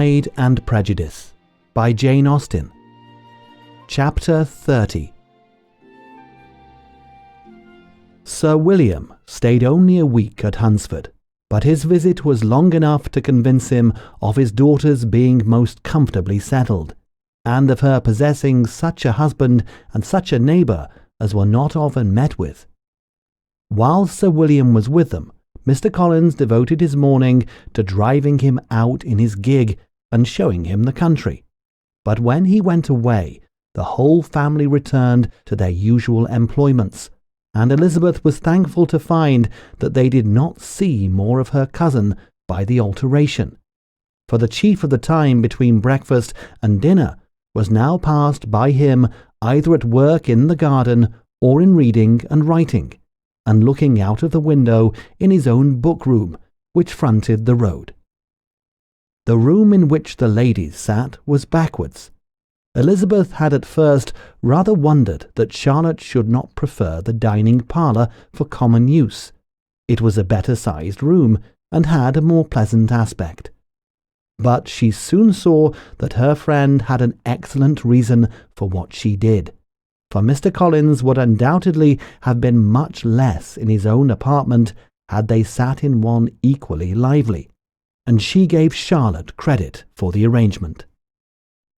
Pride and Prejudice by Jane Austen. Chapter 30. Sir William stayed only a week at Hunsford, but his visit was long enough to convince him of his daughter's being most comfortably settled, and of her possessing such a husband and such a neighbour as were not often met with. While Sir William was with them, Mr. Collins devoted his morning to driving him out in his gig and showing him the country. But when he went away, the whole family returned to their usual employments, and Elizabeth was thankful to find that they did not see more of her cousin by the alteration, for the chief of the time between breakfast and dinner was now passed by him either at work in the garden or in reading and writing, and looking out of the window in his own book-room, which fronted the road. The room in which the ladies sat was backwards. Elizabeth had at first rather wondered that Charlotte should not prefer the dining parlour for common use. It was a better-sized room, and had a more pleasant aspect. But she soon saw that her friend had an excellent reason for what she did, for Mr. Collins would undoubtedly have been much less in his own apartment had they sat in one equally lively, and she gave Charlotte credit for the arrangement.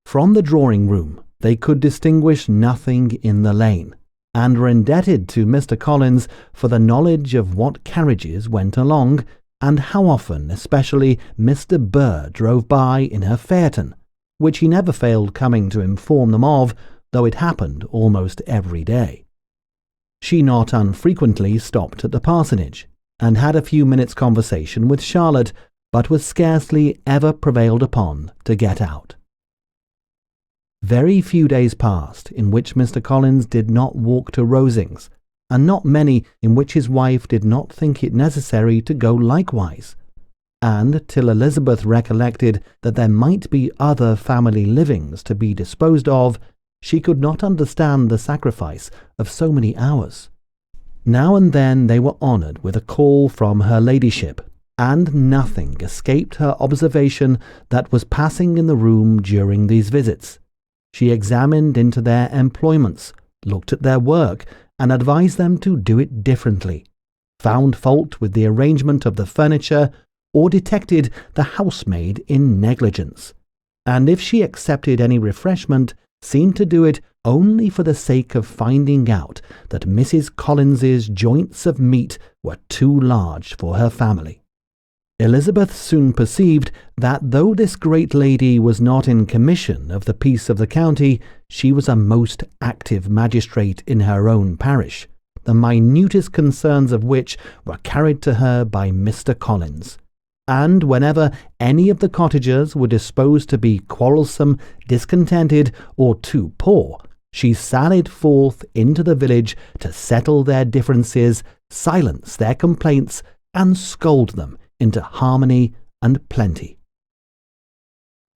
From the drawing-room they could distinguish nothing in the lane, and were indebted to Mr. Collins for the knowledge of what carriages went along, and how often especially Mr. Burr drove by in her phaeton, which he never failed coming to inform them of, though it happened almost every day. She not unfrequently stopped at the parsonage, and had a few minutes' conversation with Charlotte, but was scarcely ever prevailed upon to get out. Very few days passed in which Mr. Collins did not walk to Rosings, and not many in which his wife did not think it necessary to go likewise, and till Elizabeth recollected that there might be other family livings to be disposed of, she could not understand the sacrifice of so many hours. Now and then they were honoured with a call from her ladyship, and nothing escaped her observation that was passing in the room during these visits. She examined into their employments, looked at their work, and advised them to do it differently, found fault with the arrangement of the furniture, or detected the housemaid in negligence, and if she accepted any refreshment, seemed to do it only for the sake of finding out that Mrs. Collins's joints of meat were too large for her family. Elizabeth soon perceived that though this great lady was not in commission of the peace of the county, she was a most active magistrate in her own parish, the minutest concerns of which were carried to her by Mr. Collins. And whenever any of the cottagers were disposed to be quarrelsome, discontented, or too poor, she sallied forth into the village to settle their differences, silence their complaints, and scold them into harmony and plenty.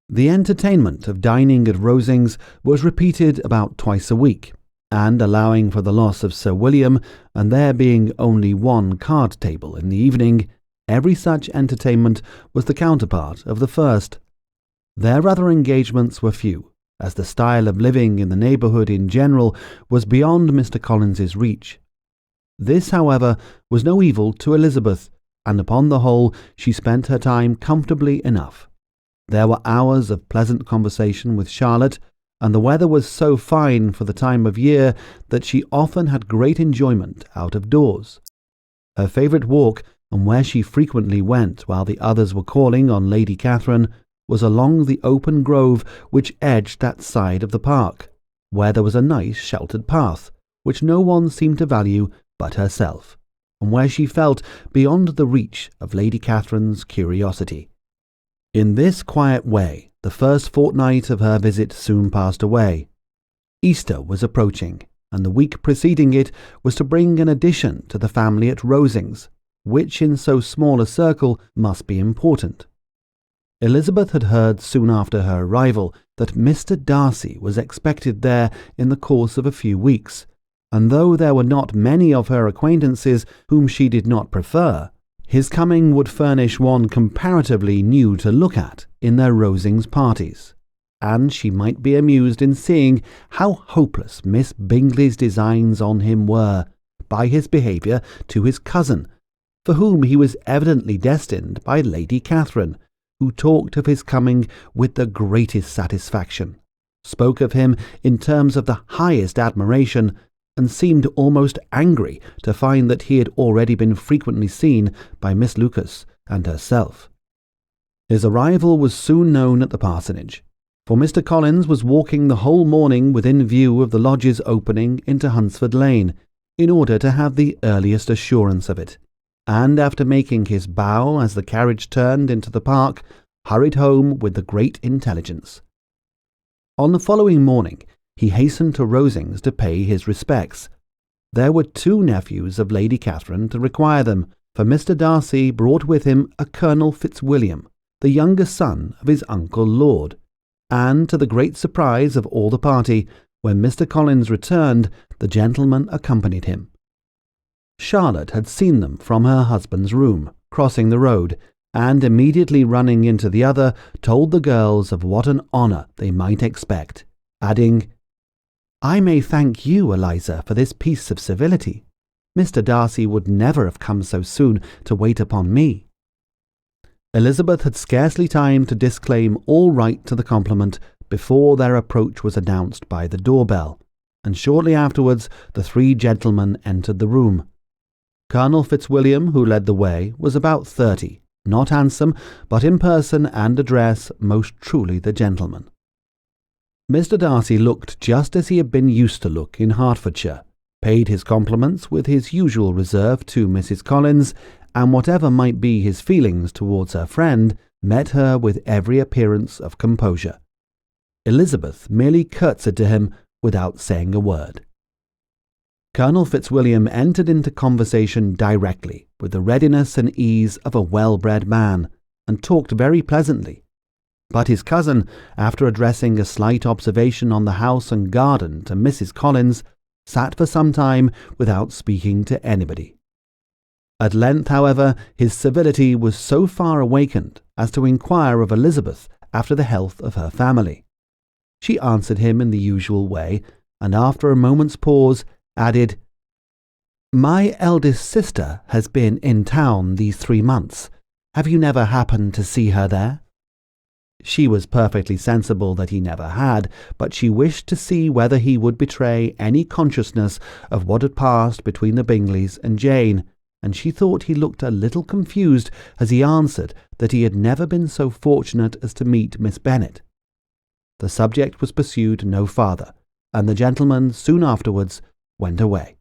The entertainment of dining at Rosings was repeated about twice a week, and allowing for the loss of Sir William, and there being only one card table in the evening, every such entertainment was the counterpart of the first. Their other engagements were few, as the style of living in the neighbourhood in general was beyond Mr. Collins's reach. This, however, was no evil to Elizabeth, and upon the whole she spent her time comfortably enough. There were hours of pleasant conversation with Charlotte, and the weather was so fine for the time of year that she often had great enjoyment out of doors. Her favourite walk, and where she frequently went while the others were calling on Lady Catherine, was along the open grove which edged that side of the park, where there was a nice sheltered path, which no one seemed to value but herself, and where she felt beyond the reach of Lady Catherine's curiosity. In this quiet way the first fortnight of her visit soon passed away. Easter was approaching, and the week preceding it was to bring an addition to the family at Rosings, which in so small a circle must be important. Elizabeth had heard soon after her arrival that Mr. Darcy was expected there in the course of a few weeks, and though there were not many of her acquaintances whom she did not prefer, His coming would furnish one comparatively new to look at in their Rosings parties, and she might be amused in seeing how hopeless Miss Bingley's designs on him were, by his behaviour to his cousin, for whom he was evidently destined by Lady Catherine, who talked of his coming with the greatest satisfaction, spoke of him in terms of the highest admiration, and seemed almost angry to find that he had already been frequently seen by Miss Lucas and herself. His arrival was soon known at the parsonage, for Mr. Collins was walking the whole morning within view of the lodge's opening into Hunsford Lane, in order to have the earliest assurance of it, and after making his bow as the carriage turned into the park, hurried home with the great intelligence. On the following morning he hastened to Rosings to pay his respects. There were 2 nephews of Lady Catherine to require them, for Mr. Darcy brought with him a Colonel Fitzwilliam, the younger son of his uncle Lord, and, to the great surprise of all the party, when Mr. Collins returned, the gentleman accompanied him. Charlotte had seen them from her husband's room, crossing the road, and immediately running into the other, told the girls of what an honour they might expect, adding, "I may thank you, Eliza, for this piece of civility. Mr. Darcy would never have come so soon to wait upon me." Elizabeth had scarcely time to disclaim all right to the compliment before their approach was announced by the door-bell, and shortly afterwards the 3 gentlemen entered the room. Colonel Fitzwilliam, who led the way, was about 30, not handsome, but in person and address most truly the gentleman. Mr. Darcy looked just as he had been used to look in Hertfordshire, paid his compliments with his usual reserve to Mrs. Collins, and whatever might be his feelings towards her friend, met her with every appearance of composure. Elizabeth merely curtsied to him without saying a word. Colonel Fitzwilliam entered into conversation directly, with the readiness and ease of a well-bred man, and talked very pleasantly. But his cousin, after addressing a slight observation on the house and garden to Mrs. Collins, sat for some time without speaking to anybody. At length, however, his civility was so far awakened as to inquire of Elizabeth after the health of her family. She answered him in the usual way, and after a moment's pause added, "My eldest sister has been in town these 3 months. Have you never happened to see her there?" She was perfectly sensible that he never had, but she wished to see whether he would betray any consciousness of what had passed between the Bingleys and Jane, and she thought he looked a little confused as he answered that he had never been so fortunate as to meet Miss Bennet. The subject was pursued no farther, and the gentleman soon afterwards went away.